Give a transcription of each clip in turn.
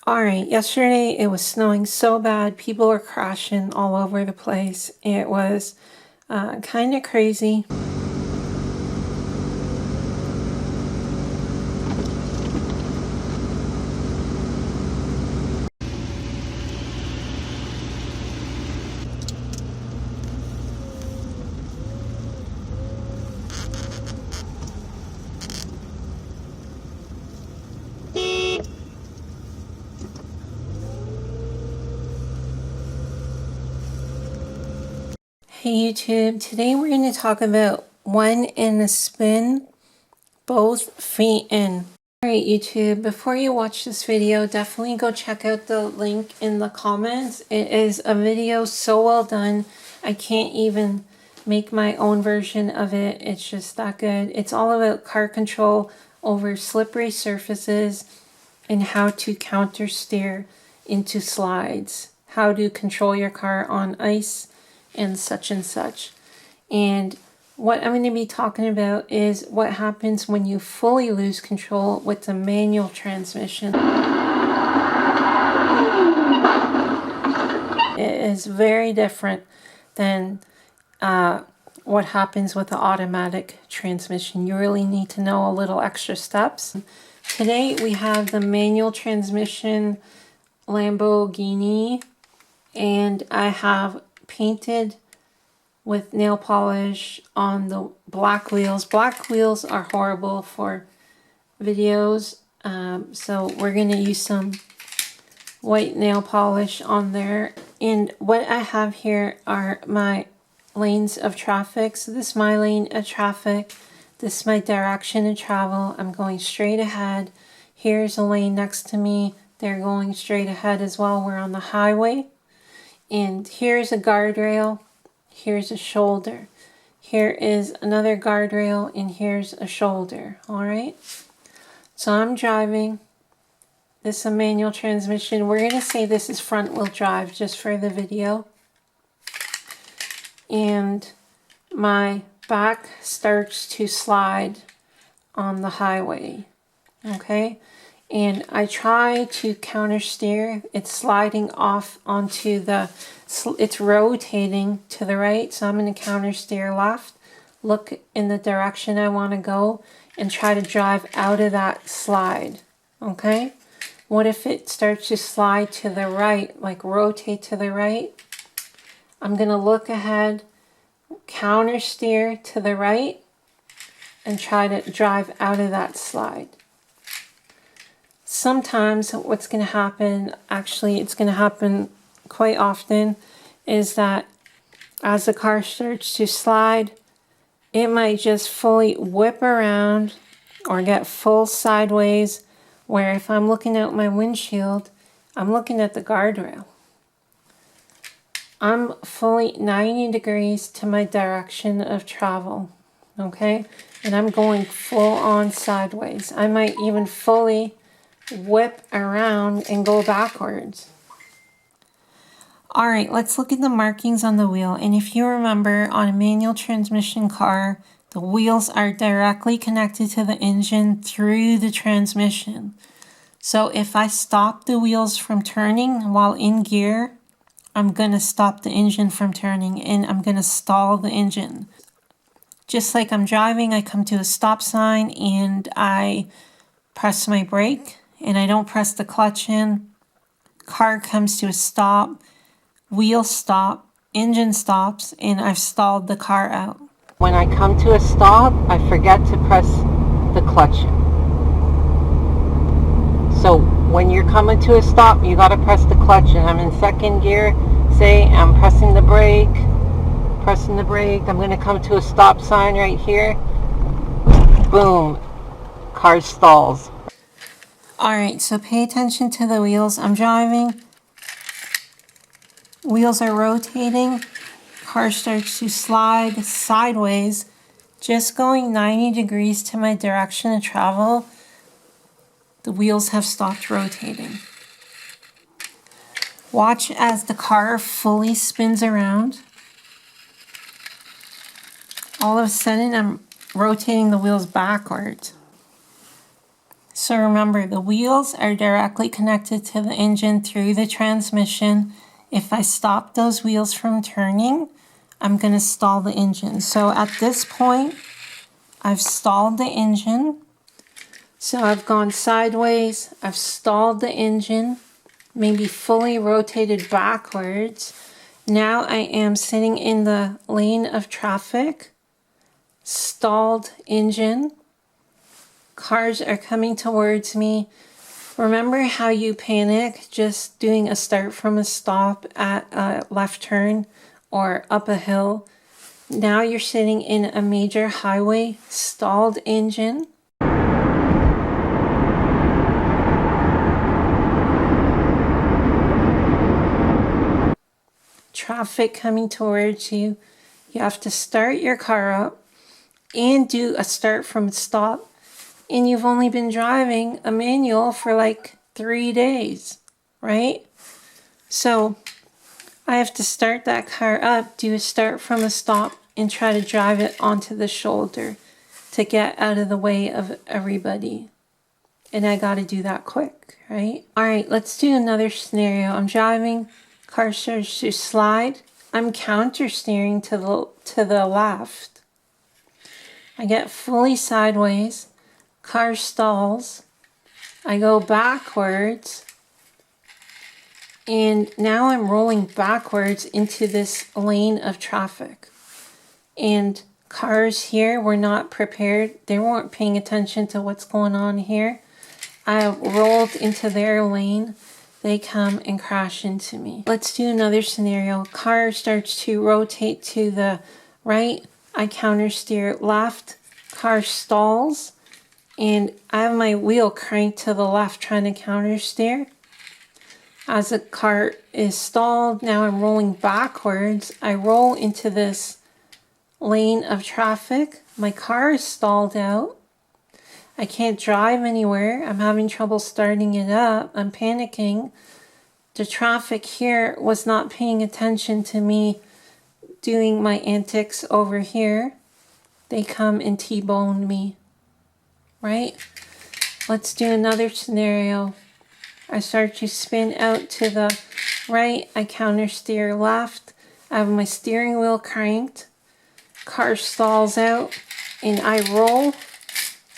Alright, yesterday it was snowing so bad, people were crashing all over the place. It was kind of crazy. Hey YouTube, today we're going to talk about one in a spin, both feet in. Alright YouTube, before you watch this video, definitely go check out the link in the comments. It is a video so well done, I can't even make my own version of it. It's just that good. It's all about car control over slippery surfaces and how to counter steer into slides, how to control your car on ice and such. And what I'm going to be talking about is what happens when you fully lose control with the manual transmission. It is very different than what happens with the automatic transmission. You really need to know a little extra steps. Today we have the manual transmission Lamborghini, and I have painted with nail polish on the black wheels. Black wheels are horrible for videos, so we're going to use some white nail polish on there. And what I have here are my lanes of traffic. So this is my lane of traffic. This is my direction of travel. I'm going straight ahead. Here's a lane next to me. They're going straight ahead as well. We're on the highway. And here's a guardrail. Here's a shoulder. Here is another guardrail, and here's a shoulder. All right. So I'm driving. This is a manual transmission. We're going to say this is front wheel drive just for the video. And my back starts to slide on the highway. Okay. And I try to counter steer. It's sliding off onto the, it's rotating to the right. So I'm going to counter steer left, look in the direction I want to go, and try to drive out of that slide. Okay. What if it starts to slide to the right, like rotate to the right? I'm going to look ahead, counter steer to the right, and try to drive out of that slide. Sometimes what's going to happen, actually it's going to happen quite often, is that as the car starts to slide, it might just fully whip around or get full sideways, where if I'm looking out my windshield, I'm looking at the guardrail. I'm fully 90 degrees to my direction of travel, okay? And I'm going full on sideways. I might even fully whip around and go backwards. All right, let's look at the markings on the wheel. And if you remember, on a manual transmission car, the wheels are directly connected to the engine through the transmission. So if I stop the wheels from turning while in gear, I'm going to stop the engine from turning, and I'm going to stall the engine. Just like I'm driving, I come to a stop sign and I press my brake, and I don't press the clutch in. Car comes to a stop, wheels stop, engine stops, and I've stalled the car out. When I come to a stop, I forget to press the clutch in. So when you're coming to a stop, you got to press the clutch in. I'm in second gear, say I'm pressing the brake, I'm going to come to a stop sign right here. Boom, car stalls. Alright, so pay attention to the wheels. I'm driving. Wheels are rotating. Car starts to slide sideways. Just going 90 degrees to my direction of travel, the wheels have stopped rotating. Watch as the car fully spins around. All of a sudden, I'm rotating the wheels backwards. So remember, the wheels are directly connected to the engine through the transmission. If I stop those wheels from turning, I'm going to stall the engine. So at this point, I've stalled the engine. So I've gone sideways, I've stalled the engine, maybe fully rotated backwards. Now I am sitting in the lane of traffic, stalled engine. Cars are coming towards me. Remember how you panic just doing a start from a stop at a left turn or up a hill? Now you're sitting in a major highway, stalled engine. Traffic coming towards you. You have to start your car up and do a start from stop. And you've only been driving a manual for like 3 days, right? So I have to start that car up, do a start from a stop, and try to drive it onto the shoulder to get out of the way of everybody. And I got to do that quick, right? All right, let's do another scenario. I'm driving, car starts to slide. I'm counter steering to the left. I get fully sideways. Car stalls. I go backwards. And now I'm rolling backwards into this lane of traffic. And cars here were not prepared. They weren't paying attention to what's going on here. I rolled into their lane. They come and crash into me. Let's do another scenario. Car starts to rotate to the right. I counter steer left. Car stalls. And I have my wheel cranked to the left trying to counter steer. As the car is stalled, now I'm rolling backwards. I roll into this lane of traffic. My car is stalled out. I can't drive anywhere. I'm having trouble starting it up. I'm panicking. The traffic here was not paying attention to me doing my antics over here. They come and T-bone me, right? Let's do another scenario. I start to spin out to the right. I counter steer left. I have my steering wheel cranked. Car stalls out and I roll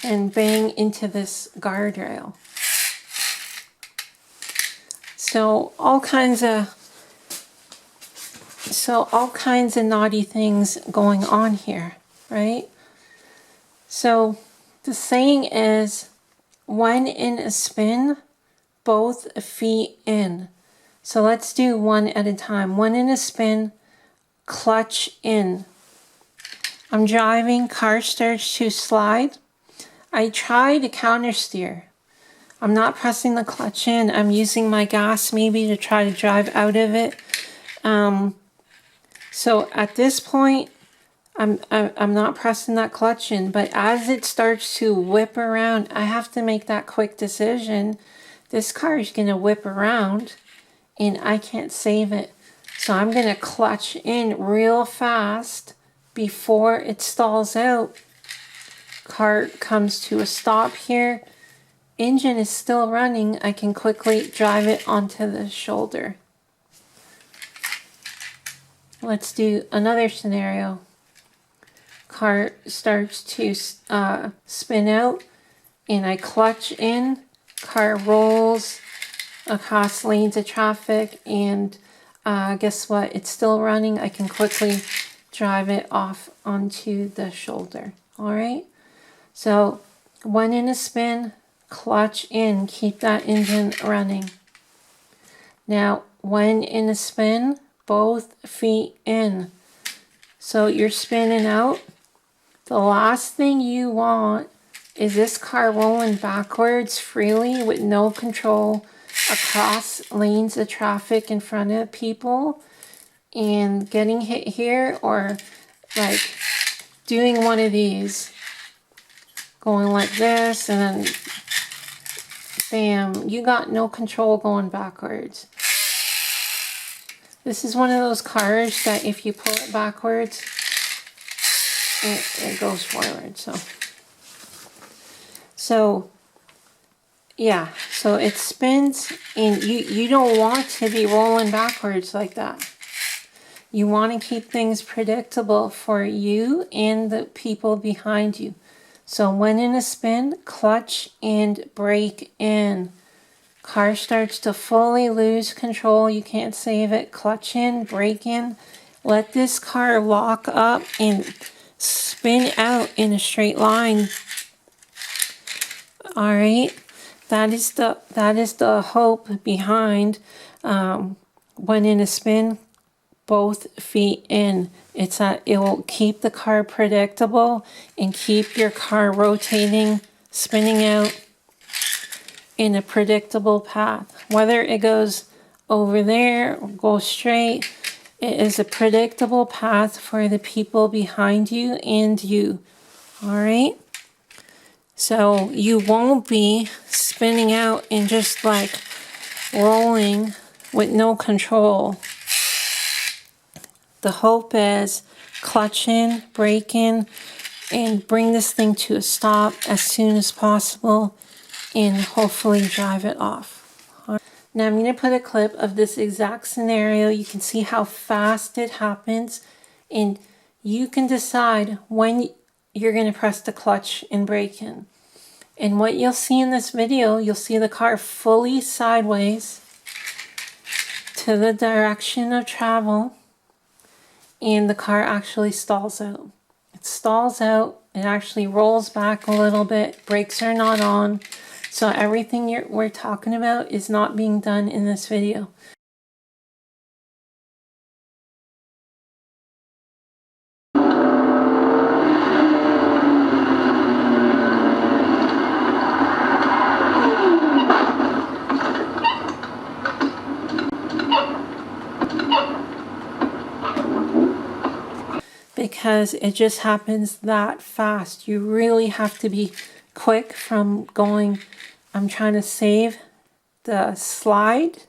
and bang into this guardrail. So all kinds of naughty things going on here, right? So the saying is, when in a spin, both feet in. So let's do one at a time. One in a spin, clutch in. I'm driving, car starts to slide. I try to counter steer. I'm not pressing the clutch in. I'm using my gas maybe to try to drive out of it. So at this point, I'm not pressing that clutch in, but as it starts to whip around, I have to make that quick decision. This car is going to whip around and I can't save it. So I'm going to clutch in real fast before it stalls out. Car comes to a stop here. Engine is still running. I can quickly drive it onto the shoulder. Let's do another scenario. Car starts to spin out and I clutch in. Car rolls across lanes of traffic and guess what? It's still running. I can quickly drive it off onto the shoulder. All right. So one in a spin, clutch in, keep that engine running. Now, when in a spin, both feet in. So you're spinning out. The last thing you want is this car rolling backwards freely with no control across lanes of traffic in front of people and getting hit here, or like doing one of these, going like this and then bam, you got no control going backwards. This is one of those cars that if you pull it backwards, it goes forward. So Yeah, so it spins, and you don't want to be rolling backwards like that. You want to keep things predictable for you and the people behind you. So when in a spin, clutch and brake in. Car starts to fully lose control. You can't save it. Clutch in, brake in. Let this car lock up and spin out in a straight line. All right. That is the hope behind when in a spin, both feet in. It will keep the car predictable and keep your car rotating, spinning out in a predictable path. Whether it goes over there or goes straight, it is a predictable path for the people behind you and you. All right? So you won't be spinning out and just like rolling with no control. The hope is clutch in, brake in, and bring this thing to a stop as soon as possible and hopefully drive it off. Now I'm going to put a clip of this exact scenario. You can see how fast it happens, and you can decide when you're going to press the clutch and brake in. And what you'll see in this video, you'll see the car fully sideways to the direction of travel, and the car actually stalls out. It stalls out, it actually rolls back a little bit, brakes are not on. So everything we're talking about is not being done in this video. Because it just happens that fast. You really have to be quick from going, I'm trying to save the slide,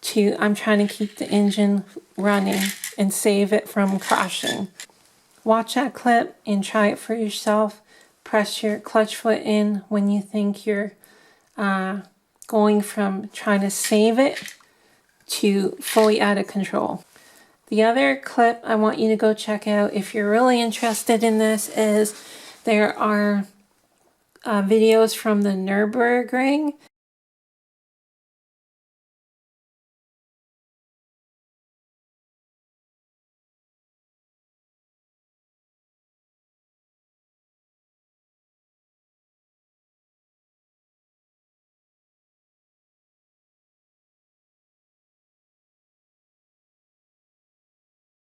to I'm trying to keep the engine running and save it from crashing. Watch that clip and try it for yourself. Press your clutch foot in when you think you're going from trying to save it to fully out of control. The other clip I want you to go check out if you're really interested in this is there are videos from the Nürburgring.